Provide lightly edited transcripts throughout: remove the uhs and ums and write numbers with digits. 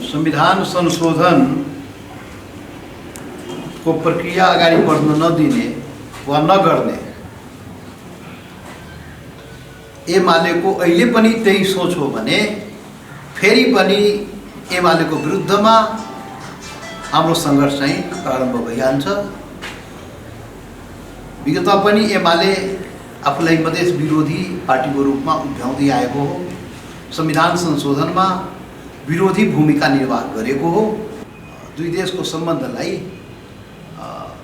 संविधान संशोधन को प्रक्रिया अगाडि बढ्न नदिने वा नगर्ने एमालेको अहिले पनि त्यही सोच हो भने फेरि पनि एमालेको विरुद्धमा हाम्रो सङ्घर्ष चाहिँ प्रारम्भ भइहाल्छ। विगतमा पनि एमाले आफूलाई मधेस विरोधी पार्टीको रूपमा उभ्याउँदै आएको हो, संविधान संशोधनमा विरोधी भूमिका निर्वाह गरेको हो, दुई देशको सम्बन्धलाई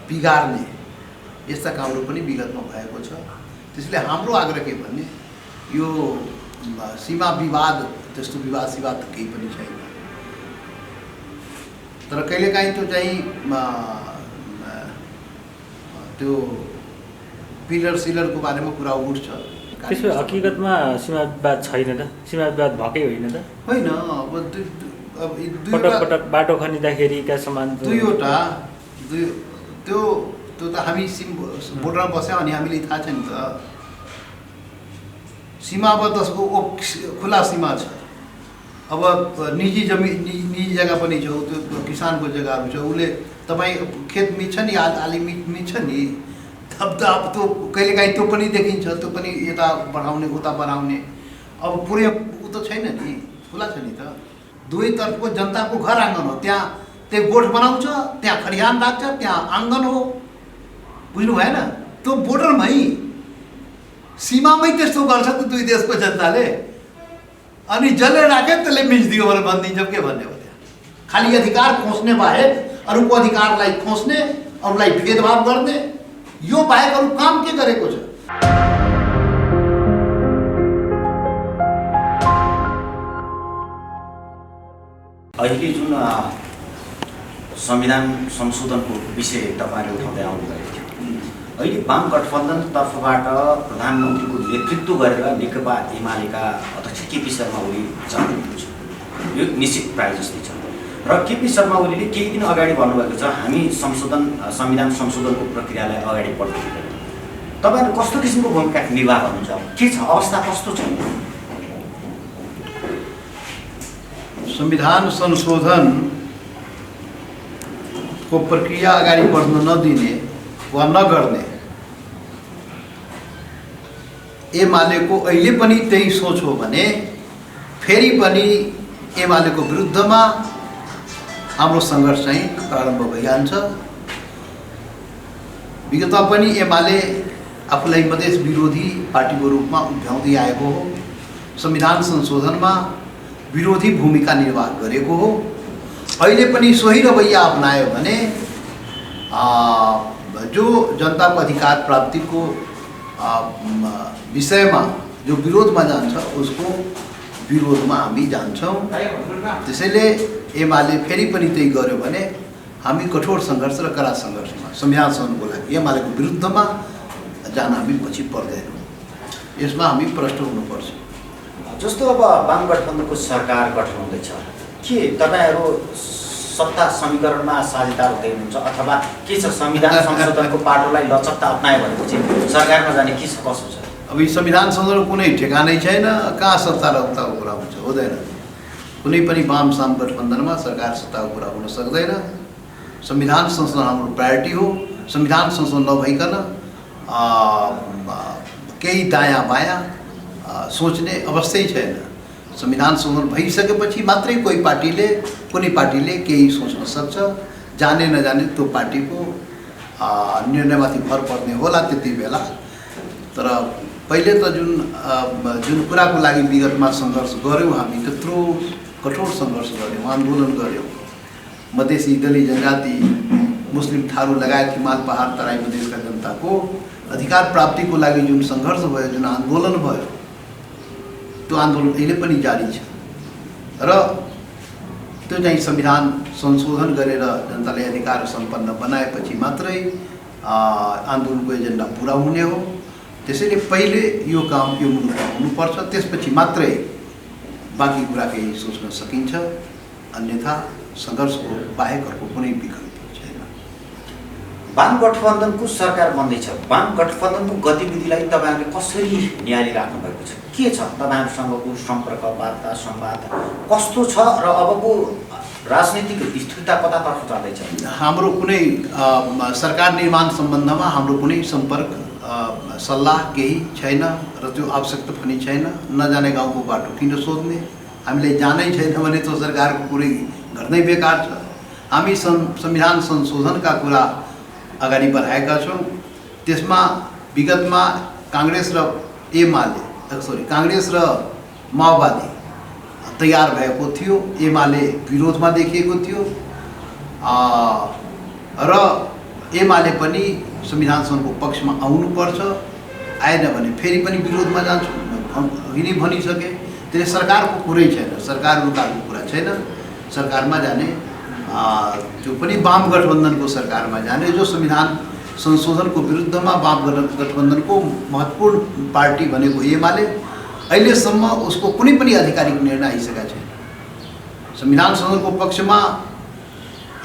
बिगार्ने यस्ता कामहरू पनि विगतमा भएको छ। त्यसैले हाम्रो आग्रह के भन्ने यो सीमा विवाद त्यस्तो विवाद सिवाद केही पनि छैन, तर कहिलेकाहीँ त्यो चाहिँ त्यो पिलर सिलरको बारेमा कुरा उठ्छ। त्यसो हकीकतमा सीमा विवाद छैन त? सीमा विवाद भएकै होइन त? होइन, अब पटक पटक बाटो खनिँदाखेरिका समान दुईवटा त्यो त हामी बोर्डरमा बस्यौँ अनि हामीले थाहा छ नि त। सीमा अब त्यसको खुला सीमा छ। अब निजी जमिन निजी जग्गा पनि छ, त्यो किसानको जग्गाहरू छ, उसले तपाईँ खेत मिच्छ नि, आली मिच्छ नि, अब त्यो कहिलेकाहीँ त्यो पनि देखिन्छ, त्यो पनि यता बढाउने उता बढाउने। अब पुरै ऊ त छैन नि, खुला छ नि त। दुवैतर्फको जनताको घर आँगन हो, त्यहाँ त्यो गोठ बनाउँछ, त्यहाँ खरिहान राख्छ, त्यहाँ आँगन हो, बुझ्नु भएन? त्यो बोर्डरमै सीमामै त्यस्तो गर्छ त दुई देशको जनताले, अनि जसले राख्यो त्यसले मिचिदियो भनेर भनिदिन्छ। के भन्ने हो त्यहाँ? खालि अधिकार खोज्ने बाहेक अरूको अधिकारलाई खोज्ने, अरूलाई भेदभाव गर्ने, यो बाहेक अरू काम के गरेको छ? अहिले जुन संविधान संशोधनको विषय तपाईँले उठाउँदै आउनुभएको थियो, अहिले वाम गठबन्धन तर्फबाट प्रधानमन्त्रीको नेतृत्व गरेर नेकपा एमालेका अध्यक्ष केपी शर्मा ओली जानुभएको छ। यो निश्चित प्राय जस्तै छ र केपी शर्मा ओलीले केही दिन अगाडि भन्नुभएको छ, हामी संविधान संशोधनको प्रक्रियालाई अगाडि बढाउँदै। तपाईँहरू कस्तो किसिमको भूमिका निर्वाह गर्नुहुन्छ? के छ अवस्था, कस्तो छ? संविधान संशोधन को प्रक्रिया अगाडि बढ्न नदिने वा नगर्ने एमालेको अहिले पनि त्यही सोच हो भने फेरि पनि एमालेको विरुद्धमा हाम्रो सङ्घर्ष चाहिँ प्रारम्भ भइहाल्छ। विगतमा पनि एमाले आफूलाई मधेस विरोधी पार्टीको रूपमा उभ्याउँदै आएको हो, संविधान संशोधनमा विरोधी भूमिका निर्वाह गरेको हो, अहिले पनि सोही रवैया अपनायो भने जो जनताको अधिकार प्राप्तिको विषयमा जो विरोधमा जान्छ उसको विरोधमा हामी जान्छौँ। त्यसैले एमाले फेरि पनि त्यही गर्यो भने हामी कठोर सङ्घर्ष र कडा सङ्घर्षमा संविधान संशोधनको लागि एमालेको विरुद्धमा जान हामी पछि पर्दैनौँ। यसमा हामी प्रष्ट हुनुपर्छ। जस्तो अब वाम गठबन्धनको सरकार गठन हुँदैछ, के तपाईँहरू सत्ता समीकरणमा साझेदार हुँदै हुनुहुन्छ अथवा के छ? संविधान संशोधनको पाटोलाई लचकता अप्नायो भनेपछि सरकारमा जाने के छ, कसो छ? अब यो संविधान संशोधनको कुनै ठेगानै छैन, कहाँ सत्ता र उताको कुरा हुन्छ? हुँदैन। कुनै पनि वाम साम गठबन्धनमा सरकार सत्ताको कुरा हुन सक्दैन। संविधान संशोधन हाम्रो प्रायोरिटी हो। संविधान संशोधन नभइकन केही दायाँ बायाँ सोच्ने अवस्थै छैन। संविधान संशोधन भइसकेपछि मात्रै कुनै पार्टीले केही सोच्न सक्छ। जाने नजाने त्यो पार्टीको निर्णयमाथि भर पर्ने होला त्यति बेला। तर पहिले त जुन कुराको लागि विगतमा सङ्घर्ष गऱ्यौँ, हामी त्यत्रो कठोर सङ्घर्ष गऱ्यौँ, आन्दोलन गऱ्यौँ। मधेसी दलित जनजाति मुस्लिम थारू लगायत हिमाल पहाड तराई मधेसका जनताको अधिकार प्राप्तिको लागि जुन सङ्घर्ष भयो, जुन आन्दोलन भयो, त्यो आन्दोलन अहिले पनि जारी छ र त्यो चाहिँ संविधान संशोधन गरेर जनताले अधिकार सम्पन्न बनाएपछि मात्रै आन्दोलनको एजेन्डा पुरा हुने हो। त्यसैले पहिले यो काम यो मुद्दा हुनुपर्छ, त्यसपछि मात्रै बाँकी कुरा केही सोच्न सकिन्छ। अन्यथा सङ्घर्षको बाहेक अर्को कुनै विकल्प छैन। वाम गठबन्धनको सरकार बन्दैछ, वाम गठबन्धनको गतिविधिलाई तपाईँहरूले कसरी निहालिराख्नु भएको छ? के छ तपाईँहरूसँगको सम्पर्क, वार्ता, संवाद कस्तो छ र अबको राजनीतिक स्थिरता कतातर्फ जाँदैछ? हाम्रो कुनै सरकार निर्माण सम्बन्धमा हाम्रो कुनै सम्पर्क सल्लाह केही छैन र त्यो आवश्यकता पनि छैन। नजाने गाउँको बाटो किन सोध्ने? हामीले जानै छैन भने त सरकारको कुरै गर्नै बेकार छ। हामी संविधान संशोधनका कुरा अगाडि बढाएका छौँ। त्यसमा विगतमा काङ्ग्रेस र काङ्ग्रेस र माओवादी तयार भएको थियो, एमाले विरोधमा देखिएको थियो र एमाले पनि संविधान सभाको पक्षमा आउनुपर्छ, आएन भने फेरि पनि विरोधमा जान्छौँ यिनी भनिसके। त्यसले सरकारको कुरै छैन, सरकार रुकाएको कुरा छैन। सरकारमा जाने त्यो पनि वाम गठबन्धनको सरकारमा जाने, जो संविधान संशोधनको विरुद्धमा वाम गठबन्धनको महत्त्वपूर्ण पार्टी भनेको एमाले अहिलेसम्म उसको कुनै पनि आधिकारिक निर्णय आइसकेका छैन। संविधान संशोधनको पक्षमा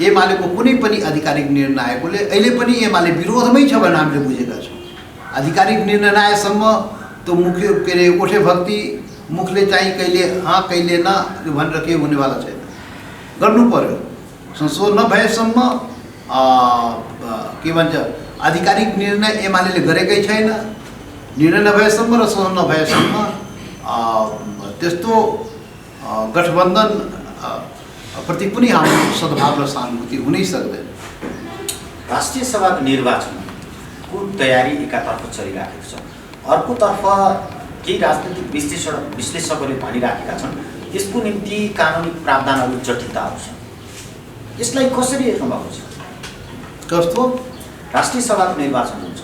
एमालेको कुनै पनि आधिकारिक निर्णय आएकोले अहिले पनि एमाले विरोधमै छ भनेर हामीले बुझेका छौँ। आधिकारिक निर्णय नआएसम्म त्यो मुख्य के अरे ओठे भक्ति मुखले चाहिँ कहिले हाँ कहिले न भनेर के हुनेवाला छैन। गर्नु पर्यो। संशोधन नभएसम्म के भन्छ आधिकारिक निर्णय एमाले गरेकै छैन। निर्णय नभएसम्म र संशोधन नभएसम्म त्यस्तो गठबन्धन प्रति पनि हाम्रो सद्भाव र सहानुभूति हुनै सक्दैन। राष्ट्रिय सभाको निर्वाचनको तयारी एकातर्फ चलिराखेको छ, अर्कोतर्फ केही राजनीतिक विश्लेषकहरूले भनिराखेका छन् यसको निम्ति कानुनी प्रावधानहरू जटिलताहरू छन्। यसलाई कसरी हेर्नुभएको छ? कस्तो? राष्ट्रिय सभाको निर्वाचन हुन्छ,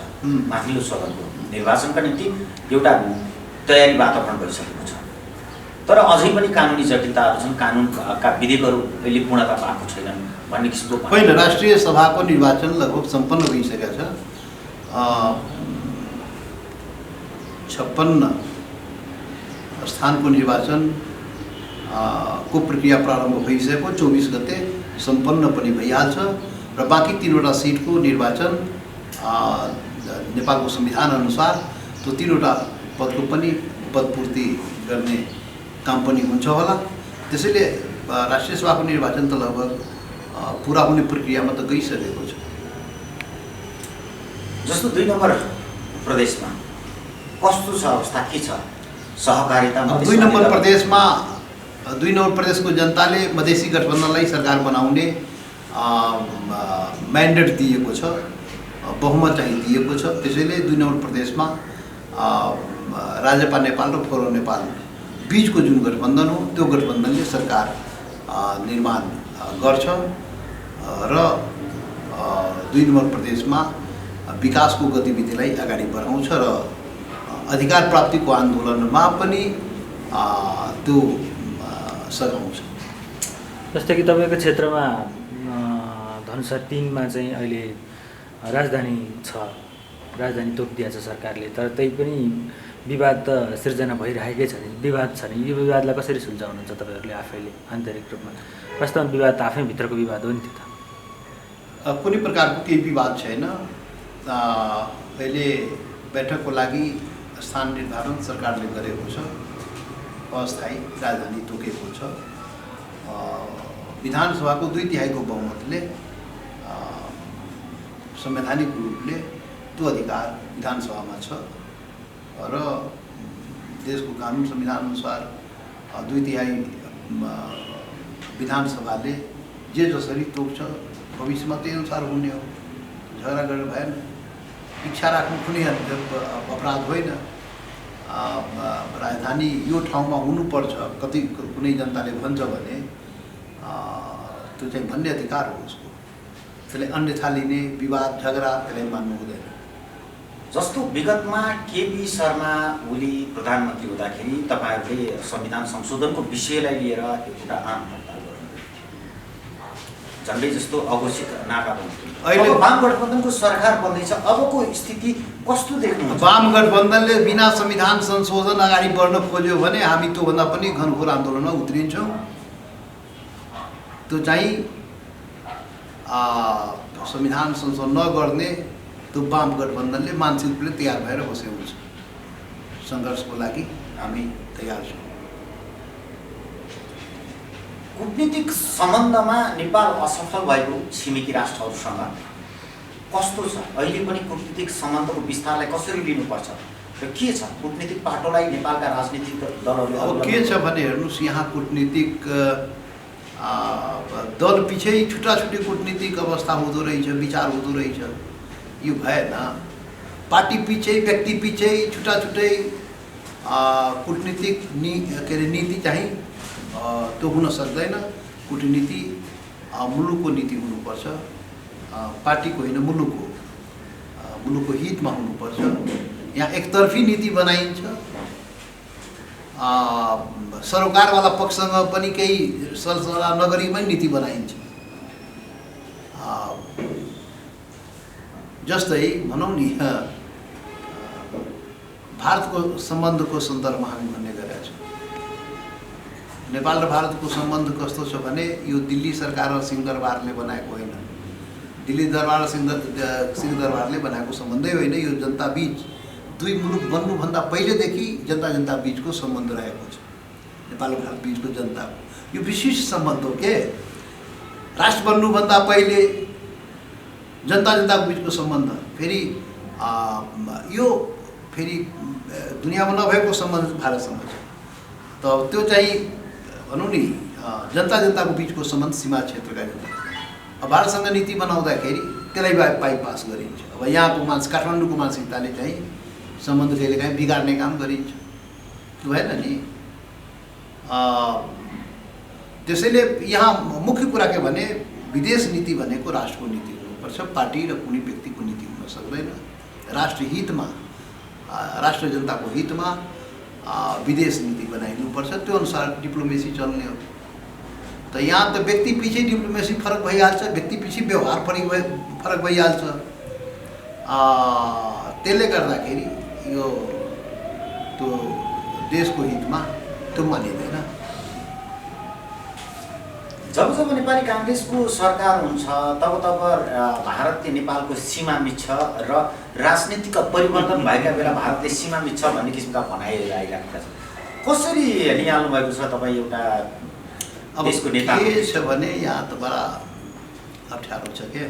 माथिल्लो सदनको निर्वाचनका निम्ति एउटा तयारी वातावरण भइसकेको छ, तर अझै पनि कानुनी जटिलताहरू छन्, कानुनका विधेयकहरू अहिले पूर्णता पाएको छैनन् भन्ने किसिमको होइन। राष्ट्रिय सभाको निर्वाचन लगभग सम्पन्न भइसकेको छ। 56 स्थानको निर्वाचन को प्रक्रिया प्रारम्भ भइसकेको, 24 गते सम्पन्न पनि भइहाल्छ र बाँकी 3वटा सिटको निर्वाचन नेपालको संविधान अनुसार त्यो 3वटा पदको पनि पदपूर्ति गर्ने काम पनि हुन्छ होला। त्यसैले राष्ट्रिय सभाको निर्वाचन त लगभग पुरा हुने प्रक्रियामा त गइसकेको छ। जस्तो 2 नम्बर प्रदेशमा कस्तो छ अवस्था, के छ सहकारिता? 2 नम्बर प्रदेशमा 2 नम्बर प्रदेशको जनताले मधेसी गठबन्धनलाई सरकार बनाउने म्यान्डेट दिएको छ, बहुमत चाहिँ दिएको छ। त्यसैले 2 नम्बर प्रदेशमा राजपा नेपाल र फोरम नेपाल बीचको जुन गठबन्धन हो त्यो गठबन्धनले सरकार निर्माण गर्छ र 2 नम्बर प्रदेशमा विकासको गतिविधिलाई अगाडि बढाउँछ र अधिकार प्राप्तिको आन्दोलनमा पनि त्यो सघाउँछ। जस्तै कि तपाईँको क्षेत्रमा धनुषा 3 मा चाहिँ अहिले राजधानी छ, राजधानी तोकिदिएको छ सरकारले, तर त्यही पनि विवाद त सिर्जना भइरहेकै छ नि, विवाद छ नि। यो विवादलाई कसरी सुल्झाउनुहुन्छ तपाईँहरूले आफैले आन्तरिक रूपमा? वास्तवमा विवाद त आफै भित्रको विवाद हो नि त्यो त। कुनै प्रकारको केही विवाद छैन। अहिले बैठकको लागि स्थान निर्धारण सरकारले गरेको छ, अस्थायी राजधानी तोकेको छ। विधानसभाको 2/3 बहुमतले संवैधानिक रूपले त्यो अधिकार विधानसभामा छ र देशको कानुन संविधान अनुसार 2/3 विधानसभाले जे जसरी तोक्छ भविष्यमा त्यही अनुसार हुने हो। झगडा गरेर भएन। इच्छा राख्नु कुनै अपराध होइन। राजधानी यो ठाउँमा हुनुपर्छ कति कुनै जनताले भन्छ भने त्यो चाहिँ भन्ने अधिकार हो उसको। त्यसले अन्यथा लिने विवाद झगडा त्यसलाई मान्नु हुँदैन। जस्तो विगतमा केपी शर्मा ओली प्रधानमन्त्री हुँदाखेरि तपाईँहरूले संविधान संशोधनको विषयलाई लिएर एउटा आम हडताल गर्नुभयो, झन्डै जस्तो अघोषित नाकाबन्दी। अहिले वाम गठबन्धनको सरकार बन्दैछ, अबको स्थिति कस्तो देख्नुहुन्छ? वाम गठबन्धनले बिना संविधान संशोधन अगाडि बढ्न खोज्यो भने हामी त्योभन्दा पनि घनघोर आन्दोलनमा उत्रिन्छौँ। त्यो चाहिँ संविधान संशोधन नगर्ने त्यो वाम गठबन्धनले मानसिक रूपले तयार भएर बसेको हुन्छ। सङ्घर्षको लागि हामी तयार छौँ। कूटनीतिक सम्बन्धमा नेपाल असफल भएको छिमेकी राष्ट्रहरूसँग कस्तो छ? अहिले पनि कूटनीतिक सम्बन्धको विस्तारलाई कसरी लिनुपर्छ र के छ कूटनीतिक पाटोलाई नेपालका राजनीतिक दलहरूले? अब के छ भने हेर्नुहोस्, यहाँ कूटनीतिक दल पछि छुट्टा छुट्टी कूटनीतिक अवस्था हुँदो रहेछ, विचार हुँदो रहेछ। यो भएन। पार्टी पछि व्यक्ति पछि छुट्टा छुट्टै कूटनीतिक के अरे नीति चाहिँ त्यो हुन सक्दैन। कूटनीति मुलुकको नीति हुनुपर्छ, पार्टीको होइन, मुलुकको हितमा हुनुपर्छ। यहाँ एकतर्फी नीति बनाइन्छ। सरोकारवाला पक्षसँग पनि केही सरसल्लाह नगरीमै नीति बनाइन्छ। जस्तै भनौँ नि, भारतको सम्बन्धको सन्दर्भमा हामी भन्ने गरेका छौँ। नेपाल र भारतको सम्बन्ध कस्तो छ भने यो दिल्ली सरकार र सिंहदरबारले बनाएको होइन, दिल्ली दरबार र सिंहदरबारले बनाएको सम्बन्धै होइन। यो जनता बीच, दुई मुलुक बन्नुभन्दा पहिलेदेखि जनता बीचको सम्बन्ध रहेको छ। नेपाल र भारत बीचको जनताको यो विशेष सम्बन्ध हो के। राष्ट्र बन्नुभन्दा पहिले जनताको बीचको सम्बन्ध, फेरि यो फेरि दुनियाँमा नभएको सम्बन्ध भारतसँग छ। त त्यो चाहिँ भनौँ नि जनताको बीचको सम्बन्ध सीमा क्षेत्रका जनता। अब भारतसँग नीति बनाउँदाखेरि त्यसलाई बाइपास गरिन्छ। अब यहाँको मान्छे, काठमाडौँको मानसिकताले चाहिँ सम्बन्ध कहिलेकाहीँ बिगार्ने काम गरिन्छ, भएन नि। त्यसैले यहाँ मुख्य कुरा के भने विदेश नीति भनेको राष्ट्रको नीति हुनुपर्छ, पार्टी र कुनै व्यक्तिको नीति हुन सक्दैन। राष्ट्र हितमा, राष्ट्र जनताको हितमा विदेश नीति बनाइनुपर्छ, त्यो अनुसार डिप्लोमेसी चल्ने हो। त यहाँ त व्यक्ति पछि डिप्लोमेसी फरक भइहाल्छ, व्यक्ति पछि व्यवहार फरक भइहाल्छ। त्यसले गर्दाखेरि यो त्यो देशको हितमा त्यो मानिँदैन। जब नेपाली काङ्ग्रेसको सरकार हुन्छ तब भारतले नेपालको सीमा मिच्छ र राजनीतिक परिवर्तन भएका बेला भारतले सीमा मिच्छ भन्ने किसिमका भनाइहरू आइरहेका छन्। कसरी निहाल्नु भएको छ तपाईँ एउटा देशको नेता? के छ भने यहाँ त बडा अप्ठ्यारो छ के।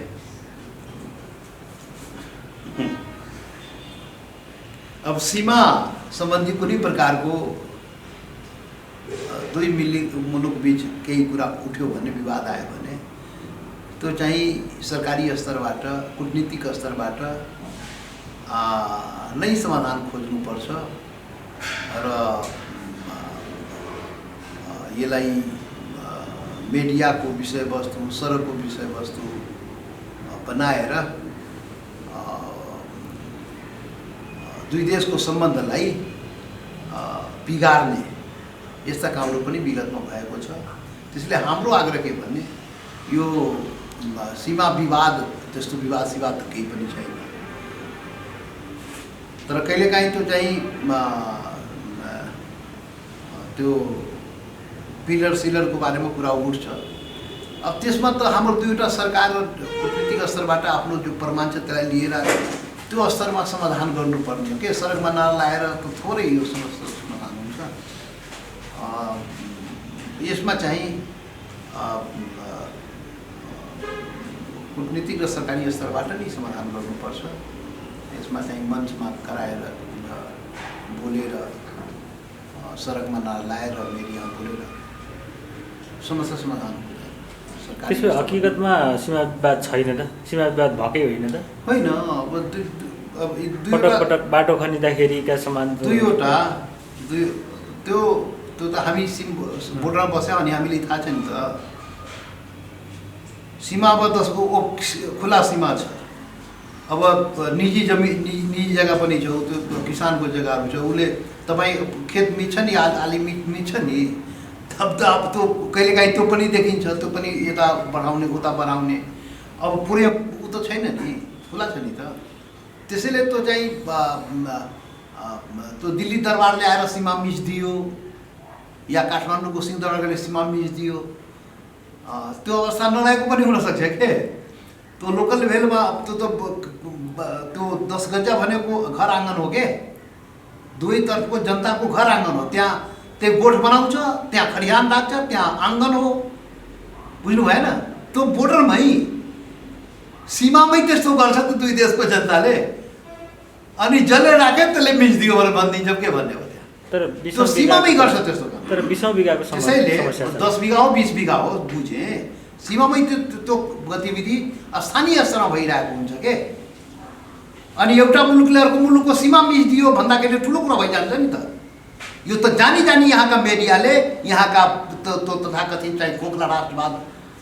अब सीमा सम्बन्धी कुनै प्रकारको दुई मुलुक बीच केही कुरा उठ्यो भने, विवाद आयो भने त्यो चाहिँ सरकारी स्तरबाट, कूटनीतिक स्तरबाट नै समाधान खोज्नुपर्छ र यसलाई मिडियाको विषयवस्तु, सडकको विषयवस्तु बनाएर दुई देशको सम्बन्धलाई बिगार्ने यस्ता कामहरू पनि विगतमा भएको छ। त्यसैले हाम्रो आग्रह के भने यो सीमा विवाद, त्यस्तो विवाद त केही पनि छैन। तर कहिलेकाहीँ त्यो चाहिँ त्यो पिलर सिलरको बारेमा कुरा उठ्छ। अब त्यसमा त हाम्रो दुईवटा सरकार र कूटनीतिक स्तरबाट आफ्नो जो प्रमाण छ त्यसलाई लिएर त्यो स्तरमा समाधान गर्नुपर्ने हो के। सडकमा नलाएर त थोरै यो समस्या समाधान हुन्छ। यसमा चाहिँ कूटनीतिक र सरकारी स्तरबाट नै समाधान गर्नुपर्छ। यसमा चाहिँ मञ्चमा कराएर बोलेर, सडकमा नलाएर, मिडियामा बोलेर समस्या समाधान हुँदैन। त्यसो हकीकतमा सीमा विवाद छैन त? सीमा विवाद भएकै होइन त? होइन। अब पटक बाटो खनिँदाखेरिका समान दुईवटा त्यो त हामी बोर्डरमा बस्यौँ अनि हामीलाई थाहा छ नि त। सीमाबद्ध खुला सीमा छ। अब निजी जमिन, निजी जग्गा पनि छ, त्यो किसानको जग्गाहरू छ। उसले तपाईँ खेत मिच्छ नि, आली मिच्छ नि, अब त्यो कहिलेकाहीँ त्यो पनि देखिन्छ, त्यो पनि यता बढाउने उता बढाउने। अब पुरै ऊ त छैन नि, खुला छ नि त। त्यसैले त्यो चाहिँ त्यो दिल्ली दरबारले आएर सीमा मिचिदियो या काठमाडौँको सिंहदरबारले सीमा मिचिदियो, त्यो अवस्था नरहेको पनि हुनसक्छ के। त्यो लोकल लेभलमा त्यो 10 गजा भनेको घर आँगन हो के। दुई तर्फको जनताको घर आँगन हो। त्यहाँ त्यो गोठ बनाउँछ, त्यहाँ खरिहान राख्छ, त्यहाँ आँगन हो। बुझ्नु भएन? त्यो बोर्डरमै सीमामै त्यस्तो गर्छ त दुई देशको जनताले, अनि जसले राख्यो त्यसले मिचिदियो भनेर भनिदिन्छ के भन्ने हो त्यहाँ? तर त्यो सीमामै गर्छ त्यस्तो काम। तर 20औं बिघाको त्यसैले समस्या छ। 10 बिघा हो 20 बिघा हो बुझेँ, सीमामै त्यो गतिविधि स्थानीय स्तरमा भइरहेको हुन्छ के। अनि एउटा मुलुकले अर्को मुलुकको सीमा मिचिदियो भन्दाखेरि ठुलो कुरा भइजान्छ नि त। यो त जानी जानी यहाँका मिडियाले यहाँका तथाकथित चाहिँ खोखला राष्ट्रवाद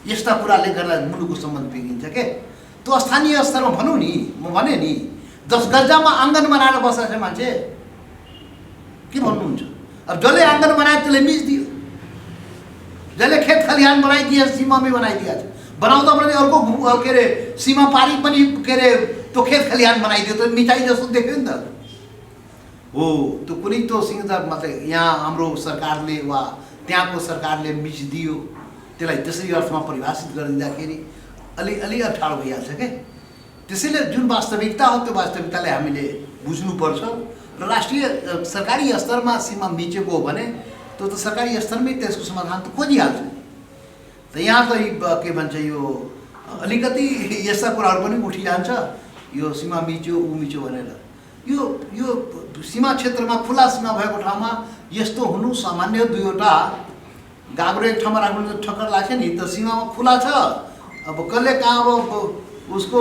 यस्ता कुराले गर्दा मुलुकको सम्बन्ध बिग्रिन्छ के। त्यो स्थानीय स्तरमा भनौँ नि, म भने नि 10 गजामा आँगन बनाएर बसेको मान्छे के भन्नुहुन्छ? अब जसले आँगन बनायो त्यसले मिचिदियो, जसले खेत खलिहान बनाइदिए सीमामै बनाइदिएको छ, बनाउँदा पनि अर्को के अरे सीमा पारी पनि के अरे त्यो खेत खलिहान बनाइदियो त मिठाई जस्तो देख्यो नि त। हो त्यो कुनै त्यो सिंहदर मात्रै यहाँ हाम्रो सरकारले वा त्यहाँको सरकारले मिचिदियो, त्यसलाई त्यसरी अर्थमा परिभाषित गरिदिँदाखेरि अलि अप्ठ्यारो भइहाल्छ क्या। त्यसैले जुन वास्तविकता हो त्यो वास्तविकतालाई हामीले बुझ्नुपर्छ र राष्ट्रिय सरकारी स्तरमा सीमा मिचेको हो भने त्यो त सरकारी स्तरमै त्यसको समाधान त खोजिहाल्छ। त यहाँ त के भन्छ यो अलिकति यस्ता कुराहरू पनि उठिजान्छ, यो सीमा मिच्यो ऊ मिच्यो भनेर। यो सीमा क्षेत्रमा खुला सीमा भएको ठाउँमा यस्तो हुनु सामान्य। दुईवटा गाग्रो एक ठाउँमा राख्नु त ठक्कर लाग्छ नि, त सीमामा खुला छ, अब कसले कहाँ अब उसको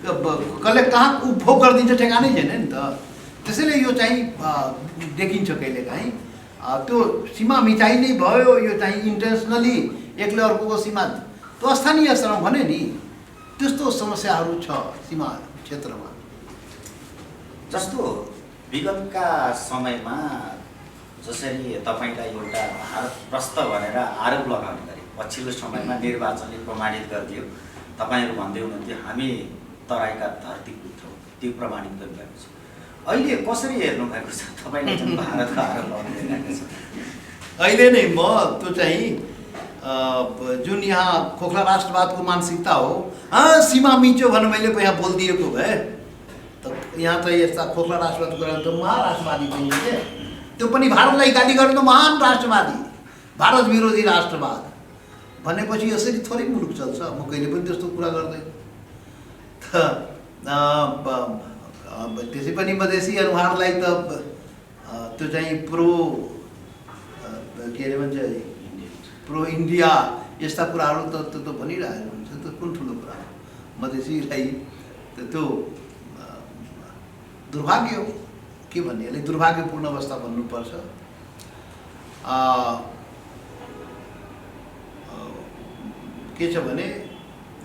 कसले कहाँ उपभोग गरिदिन्छ ठेगानै छैन नि त। त्यसैले यो चाहिँ देखिन्छ कहिलेकाहीँ त्यो सीमा मिचाइ नै भयो, यो चाहिँ इन्टेन्सनली एकले अर्कोको सीमा त्यो स्थानीय स्तरमा भने नि त्यस्तो समस्याहरू छ सीमा क्षेत्रमा। जस्तो विगतका समयमा जसरी तपाईँलाई एउटा भारत प्रस्थ भनेर आरोप लगाउने गरे, पछिल्लो समयमा निर्वाचनले प्रमाणित गरिदियो। तपाईँहरू भन्दै हुनुहुन्थ्यो हामी तराईका धरतीपुत्र हौँ, त्यो प्रमाणित गरिरहेको छ। अहिले कसरी हेर्नु भएको छ तपाईँले जुन भारतको आरोप लगाइरहेको छ? अहिले नै म त्यो चाहिँ जुन यहाँ खोखला राष्ट्रवादको मानसिकता हो, सीमा मिच्यो भनेर मैले यहाँ बोलिदिएको भए त यहाँ त यस्ता खोखला राष्ट्रवादको कुरा त महाराष्ट्रवादी पनि के, त्यो पनि भारतलाई गाली गर्ने त महान राष्ट्रवादी, भारत विरोधी राष्ट्रवाद भनेपछि यसरी थोरै मुलुक चल्छ। म कहिले पनि त्यस्तो कुरा गर्दैन। त्यसै पनि मधेसी अनुहारलाई त त्यो चाहिँ के अरे भन्छ प्रो इन्डिया यस्ता कुराहरू त भनिरहेको हुन्छ। त कुन ठुलो कुरा हो? मधेसीलाई त्यो दुर्भाग्य हो के भन्ने, यसलाई दुर्भाग्यपूर्ण अवस्था भन्नुपर्छ। के छ भने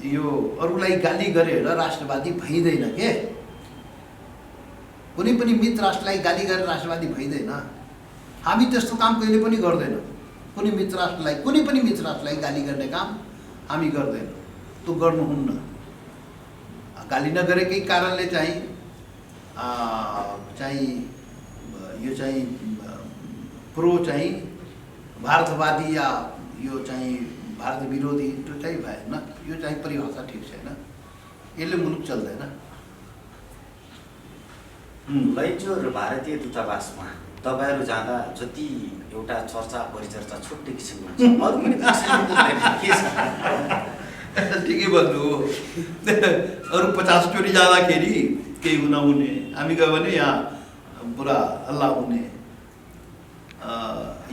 यो अरूलाई गाली गरेर राष्ट्रवादी भइँदैन के। कुनै पनि मित्र राष्ट्रलाई गाली गरेर राष्ट्रवादी भइँदैन। हामी त्यस्तो काम कहिले पनि गर्दैनौँ। कुनै पनि मित्र राष्ट्रलाई गाली गर्ने काम हामी गर्दैनौँ, त्यो गर्नुहुन्न। गाली नगरेकै कारणले चाहिँ यो चाहिँ प्रो चाहिँ भारतवादी या यो चाहिँ भारत विरोधी त्यो चाहिँ भएन। यो चाहिँ परिभाषा ठिक छैन, यसले मुलुक चल्दैन। लैनचौर भारतीय दूतावासमा तपाईँहरू जाँदा जति एउटा चर्चा परिचर्चा छुट्टै किसिमको हुन्छ, अरू पनि के छ? ठिकै भन्नु हो। अरू 50 चोटि जाँदाखेरि केही हुने, हामी गयो भने यहाँ पुरा हल्ला हुने।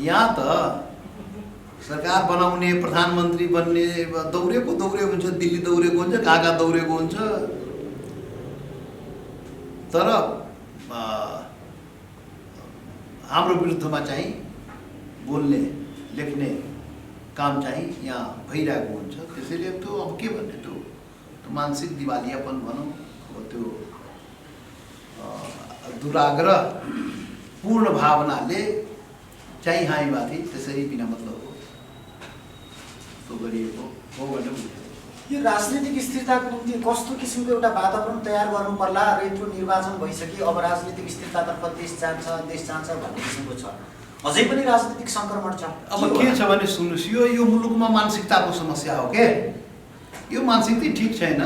यहाँ त सरकार बनाउने, प्रधानमन्त्री बन्ने दौडेको हुन्छ, दिल्ली दौडेको हुन्छ, कहाँ दौडेको हुन्छ। तर हाम्रो विरुद्धमा चाहिँ बोल्ने लेख्ने काम चाहिँ यहाँ भइरहेको हुन्छ। त्यसैले त्यो अब के भन्ने, त्यो मानसिक दिवालियापन भनौँ, अब त्यो दुराग्रह पूर्ण भावनाले चाहिँ हामीमाथि त्यसरी बिना मतलब हो त्यो गरिएको हो भने यो राजनीतिक स्थिरताको निम्ति कस्तो किसिमको एउटा वातावरण तयार गर्नु पर्ला र यत्रो निर्वाचन भइसके अब राजनीतिक स्थिरतातर्फ देश जान्छ भन्ने किसिमको छ, अझै पनि राजनीतिक सङ्क्रमण छ। अब के छ भने सुन्नुहोस्, यो मुलुकमा मानसिकताको समस्या हो के। यो मानसिकता ठिक छैन।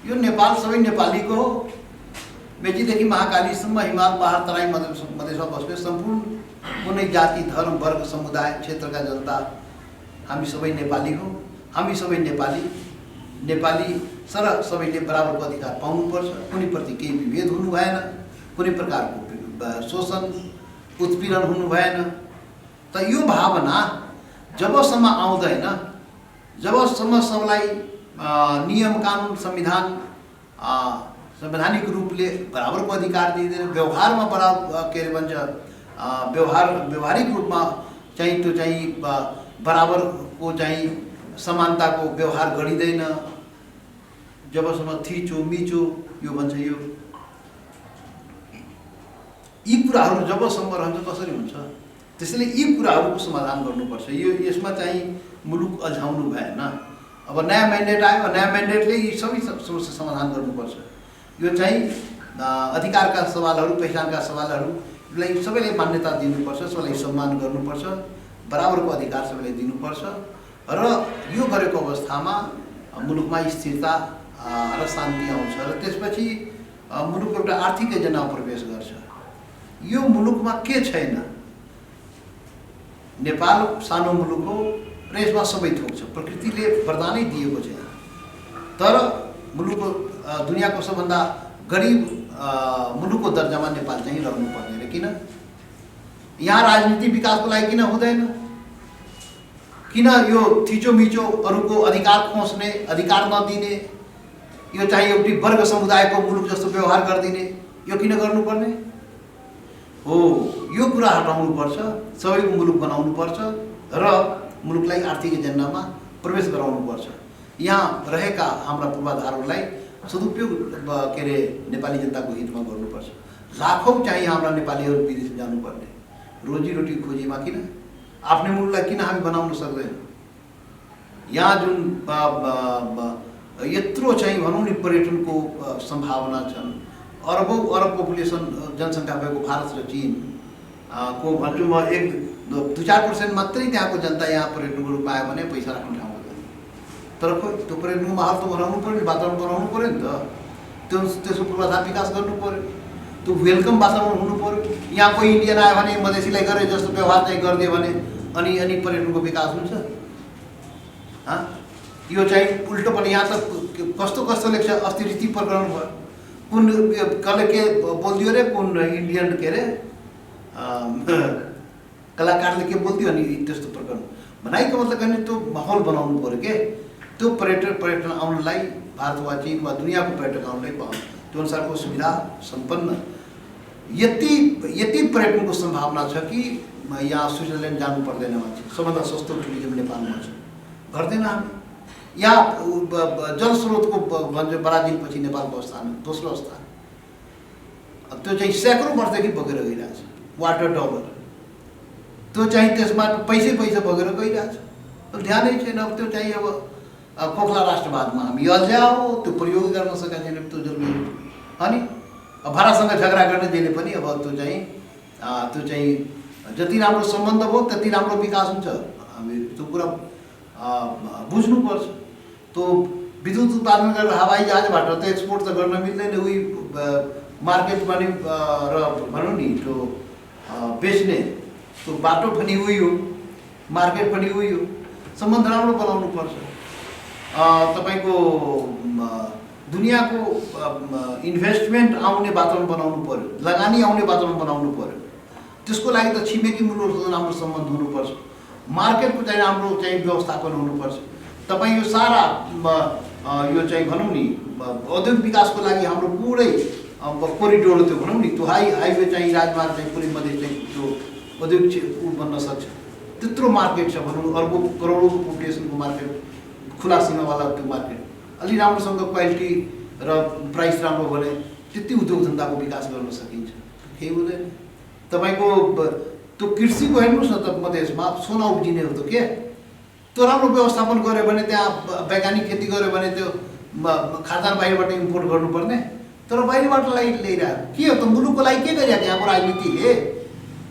यो नेपाल सबै नेपालीको हो। मेचीदेखि महाकालीसम्म हिमाल पहाड तराई मधेसमा बस्ने सम्पूर्ण कुनै जाति धर्म वर्ग समुदाय क्षेत्रका जनता हामी सबै नेपाली हौँ, हामी सबै नेपाली सबैले बराबरको अधिकार पाउनुपर्छ, कुनैप्रति केही विभेद हुनु भएन, कुनै प्रकारको शोषण उत्पीडन हुनु भएन। त यो भावना जबसम्म आउँदैन, जबसम्म सबलाई नियम कानुन संविधान संवैधानिक रूपले बराबरको अधिकार दिँदैन, व्यवहारमा बराबर के अरे भन्छ व्यवहारिक रूपमा चाहिँ त्यो चाहिँ बराबरको चाहिँ समानताको व्यवहार गरिँदैन, जबसम्म थिचो मिचो यो भन्छ यो यी कुराहरू जबसम्म रहन्छ कसरी हुन्छ। त्यसैले यी कुराहरूको समाधान गर्नुपर्छ। यो यसमा चाहिँ मुलुक अल्झाउनु भएन। अब नयाँ म्यान्डेट आयो, नयाँ म्यान्डेटले यी सबै समस्या समाधान गर्नुपर्छ। यो चाहिँ अधिकारका सवालहरू, पहिचानका सवालहरूलाई सबैले मान्यता दिनुपर्छ, सबैलाई सम्मान गर्नुपर्छ, बराबरको अधिकार सबैले दिनुपर्छ र यो गरेको अवस्थामा मुलुकमा स्थिरता र शान्ति आउँछ र त्यसपछि मुलुक एउटा आर्थिक एजेन्डामा प्रवेश गर्छ। यो मुलुकमा के छैन, नेपाल सानो मुलुक हो र यसमा सबै थोक छ, प्रकृतिले वरदानै दिएको छैन। तर मुलुकको दुनियाँको सबभन्दा गरिब मुलुकको दर्जामा नेपाल चाहिँ रहनु पर्दैन। किन? यहाँ राजनीतिक विकासको लागि किन हुँदैन? किन यो थिचो मिचो अरूको अधिकार खोज्ने, अधिकार नदिने, यो चाहिँ एउटै वर्ग समुदायको मुलुक जस्तो व्यवहार गरिदिने, यो किन गर्नुपर्ने हो? यो कुरा हटाउनुपर्छ, सबैको मुलुक बनाउनुपर्छ र मुलुकलाई आर्थिक एजेन्डामा प्रवेश गराउनुपर्छ। यहाँ रहेका हाम्रा पूर्वाधारहरूलाई सदुपयोग के अरे नेपाली जनताको हितमा गर्नुपर्छ। लाखौँ चाहिँ हाम्रा नेपालीहरू विदेश जानुपर्ने, रोजीरोटी खोजीमा किन? आफ्नै मुलुकलाई किन हामी बनाउन सक्दैन? यहाँ जुन यत्रो चाहिँ भनौँ नि पर्यटनको सम्भावना छन्, अरबौँ अरब पपुलेसन जनसङ्ख्या भएको भारत र चीन को भन्छु म 1-2-4% मात्रै त्यहाँको जनता यहाँ पर्यटनको रूपमा आयो भने पैसा राख्ने ठाउँ हुँदैन। तर खोइ त्यो पर्यटनको माहौल त बनाउनु पऱ्यो, वातावरण बनाउनु पऱ्यो नि त। त्यसको पूर्वाधार विकास गर्नु पऱ्यो, त्यो वेलकम वातावरण हुनु पऱ्यो। यहाँ कोही इन्डियन आयो भने मधेसीलाई गरे जस्तो व्यवहार चाहिँ गरिदियो भने अनि पर्यटनको विकास हुन्छ। यो चाहिँ उल्टो पनि यहाँ त कस्तो लेख्छ, अस्ति रीति प्रकरण भयो, कुन कसले के बोलिदियो अरे, कुन इन्डियन के अरे कलाकारले के बोलिदियो अनि त्यस्तो प्रकरण भनाइको मतलब गर्ने त्यो माहौल बनाउनु पऱ्यो के। त्यो पर्यटन आउनलाई भारत वा चीन वा दुनियाँको पर्यटक आउनलाई त्यो अनुसारको सुविधा सम्पन्न यति पर्यटनको सम्भावना छ कि यहाँ स्विजरल्यान्ड जानु पर्दैन मान्छे। सबभन्दा सस्तो टुरिज्म नेपालमा छ, गर्दैन हामी। यहाँ जलस्रोतको भन्छ ब्राजिलपछि नेपालको स्थान दोस्रो स्थान, त्यो चाहिँ सैकौँ वर्षदेखि बगेर गइरहेछ। वाटर डलर त्यो चाहिँ त्यसमा पैसै बगेर गइरहेछ, ध्यानै छैन। अब त्यो चाहिँ अब खोखला राष्ट्रवादमा हामी अल्झ्याओ, त्यो प्रयोग गर्न सकेका छैन त्यो जरुरी। अनि भारतसँग झगडा गर्ने जहिले पनि अब त्यो चाहिँ जति राम्रो सम्बन्ध भयो त्यति राम्रो विकास हुन्छ। हामी त्यो कुरा बुझ्नुपर्छ। त्यो विद्युत उत्पादन गरेर हवाई जहाजबाट त एक्सपोर्ट त गर्न मिल्दैन, उही मार्केट पनि र भनौँ नि त्यो बेच्ने त्यो बाटो पनि उही हो, मार्केट पनि उही हो। सम्बन्ध राम्रो बनाउनु पर्छ। तपाईँको दुनियाँको इन्भेस्टमेन्ट आउने वातावरण बनाउनु पर्यो, लगानी आउने वातावरण बनाउनु पर्यो। त्यसको लागि त छिमेकी मुलुकसँग राम्रो सम्बन्ध हुनुपर्छ, मार्केटको चाहिँ राम्रो चाहिँ व्यवस्थापन हुनुपर्छ। तपाईँ यो सारा यो चाहिँ भनौँ नि औद्योगिक विकासको लागि हाम्रो पुरै कोरिडोर त्यो भनौँ नि त्यो हाइवे चाहिँ राजमार्ग चाहिँ पुरै मधेस चाहिँ त्यो औद्योगिक बन्न सक्छ। त्यत्रो मार्केट छ भनौँ, अर्बौँ करोडौँको पपुलेसनको मार्केट, खुला सीमावाला त्यो मार्केट। अलि राम्रोसँग क्वालिटी र प्राइस राम्रो भने त्यति उद्योग धन्दाको विकास गर्न सकिन्छ। केही हुँदैन। तपाईँको त्यो कृषिको हेर्नुहोस् न त, मधेसमा सोना उब्जिने हो त के, त्यो राम्रो व्यवस्थापन गऱ्यो भने, त्यहाँ वैज्ञानिक खेती गऱ्यो भने त्यो खाद्यान्न बाहिरबाट इम्पोर्ट गर्नुपर्ने। तर बाहिरबाट ल्याइरहेको के हो त? मुलुकको लागि के गरिरहेको यहाँको राजनीतिले?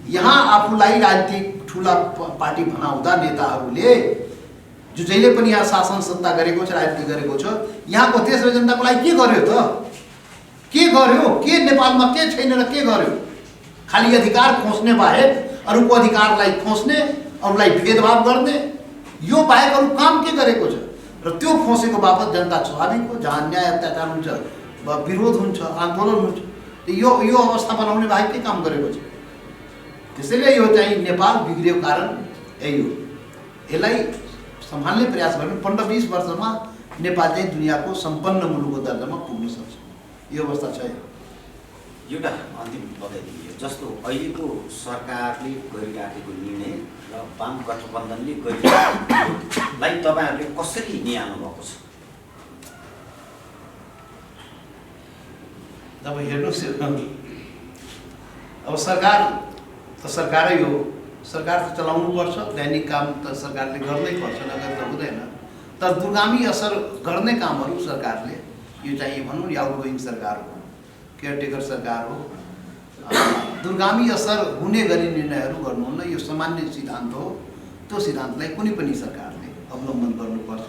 यहाँ आफूलाई राजनीतिक ठुला पार्टी बनाउँदा नेताहरूले जो जहिले पनि यहाँ शासन सत्ता गरेको छ, राजनीति गरेको छ, यहाँको देश र जनताको लागि के गर्यो त? के गर्यो? के नेपालमा के छैन र के गर्यो? खालि अधिकार खोज्ने बाहेक अरूको अधिकारलाई खोज्ने, अरूलाई भेदभाव गर्ने, यो बाहेक अरू काम के गरेको छ र त्यो खोसेको बापत जनता स्वाभाविक हो। जहाँ अन्याय अत्याचार हुन्छ, विरोध हुन्छ, आन्दोलन हुन्छ, यो अवस्था बनाउने बाहेक के काम गरेको छ? त्यसैले यो चाहिँ नेपाल बिग्रियो कारण यही हो। यसलाई सम्हाल्ने प्रयास गर्नु 15-20 वर्षमा नेपाल चाहिँ दुनियाँको सम्पन्न मुलुकको दर्जामा पुग्न सक्छ। यो अवस्था छ। एउटा अन्तिम बताइदियो, जस्तो अहिलेको सरकारले गरिराखेको निर्णय र वाम गठबन्धनले गरिरहेकोलाई तपाईँहरूले कसरी निहाल्नु भएको छ? अब हेर्नुहोस्, अब सरकार त सरकारै हो, सरकार त चलाउनु पर्छ, दैनिक काम त सरकारले गर्नै पर्छ, नगरे त हुँदैन। तर दुर्गामी असर गर्ने कामहरू सरकारले, यो चाहिँ भनौँ आउटगोइङ सरकार हो, केयरटेकर सरकार हो, दुर्गामी असर हुने गरी निर्णयहरू गर्नुहुन्न। यो सामान्य सिद्धान्त हो। त्यो सिद्धान्तलाई कुनै पनि सरकारले अवलम्बन गर्नुपर्छ।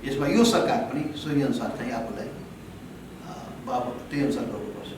यसमा यो सरकार पनि सोही अनुसार चाहिँ आफूलाई त्यही अनुसार गर्नुपर्छ।